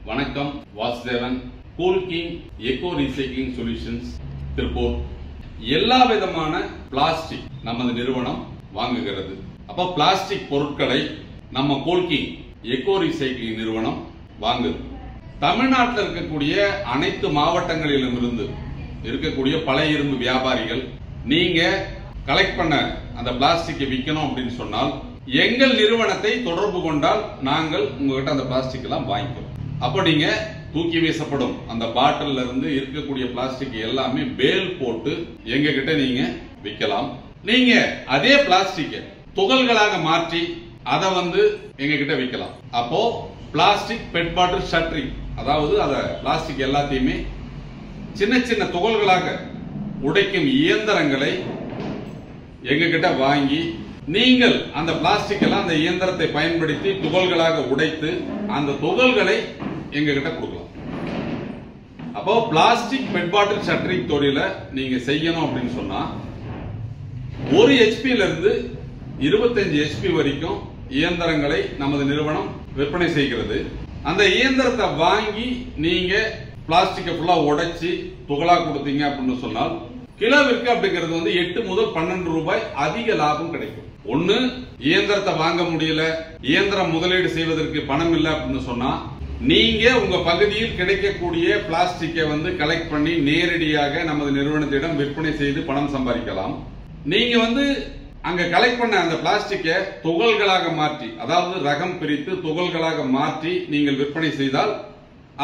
வணக்கம் Vasudevan cool king echo recycling solutions Tiruppur. எல்லா விதமான பிளாஸ்டிக் நமது நிறுவனம் வாங்குகிறது. அப்ப பிளாஸ்டிக் பொருட்களை நம்ம கூல் கிங் எக்கோ ரீசைக்ளிங் நிறுவனம் வாங்குது. தமிழ்நாட்டில் இருக்கக்கூடிய அனைத்து மாவட்டங்களிலும் இருந்து இருக்கக்கூடிய பழைய இரும்பு வியாபாரிகள் நீங்க கலெக்ட் பண்ண அந்த பிளாஸ்டிக்கை விற்கணும் அப்படின்னு சொன்னால் எங்கள் நிறுவனத்தை தொடர்பு கொண்டால் நாங்கள் உங்ககிட்ட அந்த பிளாஸ்டிக் எல்லாம் வாங்கிக்கிறோம். அப்ப நீங்க தூக்கி வீசப்படும் அந்த பாட்டில் இருந்து இருக்கக்கூடிய பிளாஸ்டிக் எல்லாமே பேல் போட்டு எங்க கிட்ட நீங்க விற்கலாம். நீங்க அதே பிளாஸ்டிக் துகள்களாக மாற்றி அதை எங்க கிட்ட விற்கலாம். அப்போ பிளாஸ்டிக் பெட் பாட்டில் ஷட்டரிங், அதாவது அத பிளாஸ்டிக் எல்லாத்தையுமே சின்ன சின்ன துகள்களாக உடைக்கும் இயந்திரங்களை எங்க கிட்ட வாங்கி நீங்கள் அந்த பிளாஸ்டிக் எல்லாம் அந்த இயந்திரத்தை பயன்படுத்தி துகள்களாக உடைத்து அந்த துகள்களை எங்க கிட்ட கொடுக்கலாம். அப்போ பிளாஸ்டிக் பெட் பாட்டில் ஷட்டரிங் தொழிலை நீங்க செய்யணும் அப்படின்னு சொன்னா 1 HP இருந்து 25 HP வரைக்கும் இயந்திரங்களை நமது நிறுவனம் விற்பனை செய்கிறது. அந்த இயந்திரத்தை வாங்கி நீங்க பிளாஸ்டிக்கை ஃபுல்லா உடைச்சு துகளா கொடுத்தீங்க அப்படின்னு சொன்னால் கிலோவிற்கு அப்படிங்கிறது 8 முதல் 12 ரூபாய் அதிக லாபம் கிடைக்கும். ஒண்ணு, இயந்திரத்தை வாங்க முடியல, இயந்திரம் முதலீடு செய்வதற்கு பணம் இல்லை அப்படின்னு சொன்னா நீங்க உங்க பகுதியில் கிடைக்கக்கூடிய பிளாஸ்டிக்கை கலெக்ட் பண்ணி நேரடியாக நமது நிறுவனத்திடம் விற்பனை செய்து பணம் சம்பாதிக்கலாம். நீங்க அங்க கலெக்ட் பண்ண அந்த பிளாஸ்டிக்கை துகள்களாக மாற்றி, அதாவது ரகம் பிரித்து துகள்களாக மாற்றி நீங்கள் விற்பனை செய்தால்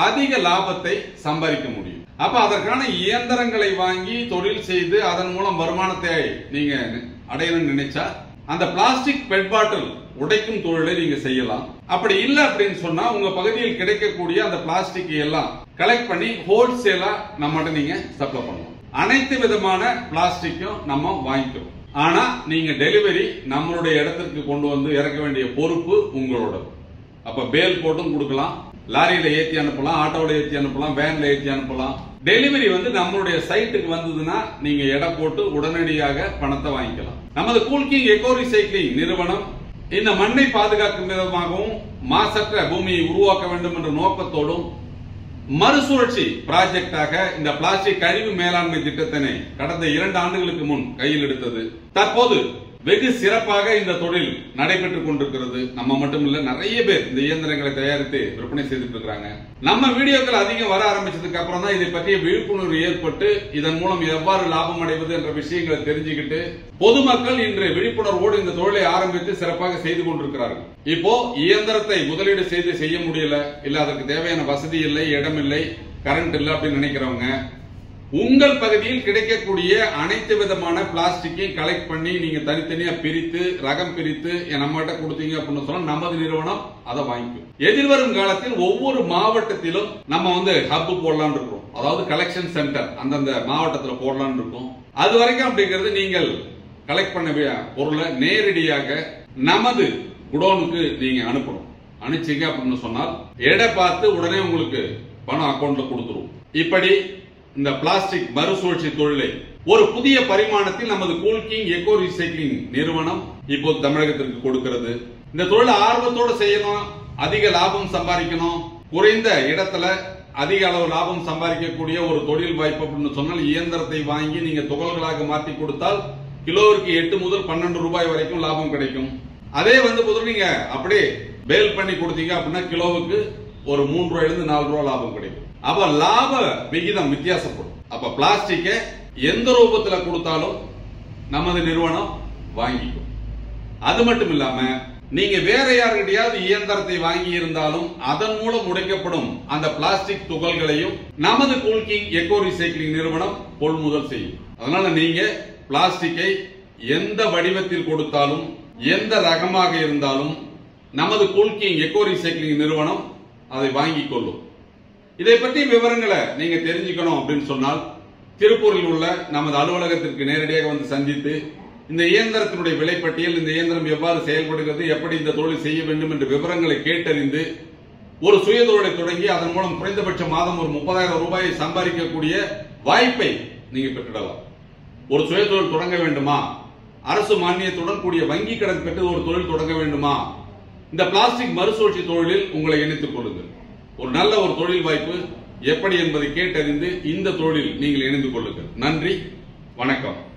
அதிக லாபத்தை சம்பாதிக்க முடியும். அப்ப அதற்கான இயந்திரங்களை வாங்கி தொழில் செய்து அதன் மூலம் வருமானத்தை நீங்க அடையணும்னு நினைச்சா அந்த பிளாஸ்டிக் பெட் பாட்டில் உடைக்கும் தொழிலை நீங்க செய்யலாம். அப்படி இல்ல அப்படின்னு சொன்னா உங்க பகுதியில் கிடைக்கக்கூடிய அந்த பிளாஸ்டிக் எல்லாம் கலெக்ட் பண்ணி ஹோல்சேலா நம்மகிட்ட நீங்க சப்ளை பண்ணலாம். அனைத்து விதமான பிளாஸ்டிக்கும் நம்ம வாங்கிக்கிறோம். ஆனா நீங்க டெலிவரி நம்மளுடைய இடத்திற்கு கொண்டு இறக்க வேண்டிய பொறுப்பு உங்களோட. அப்ப பேல் போட்டும் கொடுக்கலாம், லாரியில ஏத்தி அனுப்பலாம், ஆட்டோல ஏத்தி அனுப்பலாம், வேன்ல ஏத்தி அனுப்பலாம். டெலிவரி நம்மளுடைய சைட்டுக்கு வந்ததுன்னா நீங்க எடை போட்டு உடனடியாக பணத்தை வாங்கிக்கலாம். நமது கூல் கிங் எக்கோ ரீசைக்ளிங் நிறுவனம் இந்த மண்ணை பாதுகாக்கும் விதமாகவும் மாசற்ற பூமியை உருவாக்க வேண்டும் என்ற நோக்கத்தோடும் மறுசுழற்சி ப்ராஜெக்டாக இந்த பிளாஸ்டிக் கழிவு மேலாண்மை திட்டத்தினை கடந்த 2 ஆண்டுகளுக்கு முன் கையில் எடுத்தது. தற்போது வெகு சிறப்பாக இந்த தொழில் நடைபெற்றுக் கொண்டிருக்கிறது. நம்ம மட்டும் இல்ல, நிறைய பேர் இந்த இயந்திரங்களை தயாரித்து விற்பனை செய்துட்டு இருக்காங்க. நம்ம வீடியோக்கள் அதிகம் வர ஆரம்பிச்சதுக்கு அப்புறம் தான் இதை பற்றிய விழிப்புணர்வு ஏற்பட்டு இதன் மூலம் எவ்வாறு லாபம் அடைவது என்ற விஷயங்களை தெரிஞ்சுக்கிட்டு பொதுமக்கள் இன்று விழிப்புணர்வோடு இந்த தொழிலை ஆரம்பித்து சிறப்பாக செய்து கொண்டிருக்கிறார்கள். இப்போ இயந்திரத்தை முதலீடு செய்ய முடியல, இல்ல அதற்கு தேவையான வசதி இல்லை, இடம் இல்லை, கரண்ட் இல்லை அப்படின்னு நினைக்கிறவங்க உங்கள் பகுதியில் கிடைக்கக்கூடிய அனைத்து விதமான பிளாஸ்டிக்கையும் கலெக்ட் பண்ணி நீங்க தனித்தனியா பிரித்து ரகம் பிரித்து நம்மகிட்ட கொடுத்தீங்க அப்படின்னு சொன்னா நமது நிறுவனம் அதை வாங்கிக்கும். எதிர்வரும் காலத்தில் ஒவ்வொரு மாவட்டத்திலும் நம்ம ஹப் போடலான்னு இருக்கோம், அதாவது கலெக்ஷன் சென்டர் அந்தந்த மாவட்டத்தில் போடலான்னு இருக்கோம். அது வரைக்கும் அப்படிங்கிறது நீங்கள் கலெக்ட் பண்ண பொருளை நேரடியாக நமது குடோனுக்கு நீங்க அனுப்பணும். அனுப்பிச்சீங்க அப்படின்னு சொன்னால் எடை பார்த்து உடனே உங்களுக்கு பணம் அக்கௌண்ட்ல கொடுத்துரும். இப்படி இந்த பிளாஸ்டிக் மறுசுழற்சி தொழிலை ஒரு புதிய பரிமாணத்தில் நமது கூல் கிங் எக்கோ ரீசைக்ளிங் நிறுவனம் இப்போது தமிழகத்திற்கு கொடுக்கிறது. இந்த தொழிலை ஆர்வத்தோடு செய்யணும், அதிக லாபம் சம்பாதிக்கணும், குறைந்த இடத்துல அதிக அளவு லாபம் சம்பாதிக்கக்கூடிய ஒரு தொழில் வாய்ப்பு அப்படின்னு சொன்னால் இயந்திரத்தை வாங்கி நீங்க துகள்களாக மாற்றி கொடுத்தால் கிலோவிற்கு 8 முதல் 12 ரூபாய் வரைக்கும் லாபம் கிடைக்கும். அதே நீங்க அப்படியே பேல் பண்ணி கொடுத்தீங்க அப்படின்னா கிலோவுக்கு ஒரு 3 ரூபாயிலிருந்து 4 ரூபாய் லாபம் கிடைக்கும். அப்ப லாப விகிதம் வித்தியாசப்படும். அப்ப பிளாஸ்டிக் எந்த ரூபத்துல கொடுத்தாலும் நமது நிறுவனம் வாங்கிக்கும். அது மட்டும் இல்லாம நீங்க வேற யாருக்கிட்டையாவது இயந்திரத்தை வாங்கி இருந்தாலும் அதன் மூலம் உடைக்கப்படும் அந்த பிளாஸ்டிக் துகள்களையும் நமது கூல் கிங் எக்கோ ரீசைக்ளிங் நிறுவனம் கொள்முதல் செய்யும். அதனால நீங்க பிளாஸ்டிக்கை எந்த வடிவத்தில் கொடுத்தாலும் எந்த ரகமாக இருந்தாலும் நமது கூல் கிங் எக்கோ ரீசைக்ளிங் நிறுவனம் அதை வாங்கிக் கொள்ளும். இதை பற்றி விவரங்களை நீங்க தெரிஞ்சுக்கணும் அப்படின்னு சொன்னால் திருப்பூரில் உள்ள நமது அலுவலகத்திற்கு நேரடியாக சந்தித்து இந்த இயந்திரத்தினுடைய விலைப்பட்டியல், இந்த இயந்திரம் எவ்வாறு செயல்படுகிறது, எப்படி இந்த தொழில் செய்ய வேண்டும் என்ற விவரங்களை கேட்டறிந்து ஒரு சுய தொழிலை தொடங்கி அதன் மூலம் குறைந்தபட்ச மாதம் ஒரு 30,000 ரூபாயை சம்பாதிக்கக்கூடிய வாய்ப்பை நீங்க பெற்றிடலாம். ஒரு சுய தொழில் தொடங்க வேண்டுமா, அரசு மானியத்துடன் கூடிய வங்கி கடன் பெற்று ஒரு தொழில் தொடங்க வேண்டுமா, இந்த பிளாஸ்டிக் மறுசுழற்சி தொழிலில் உங்களை இணைத்துக் கொள்ளுங்கள். ஒரு நல்ல ஒரு தொழில் வாய்ப்பு எப்படி என்பதை கேட்டறிந்து இந்த தொழிலில் நீங்கள் இணைந்து கொள்ளுங்கள். நன்றி, வணக்கம்.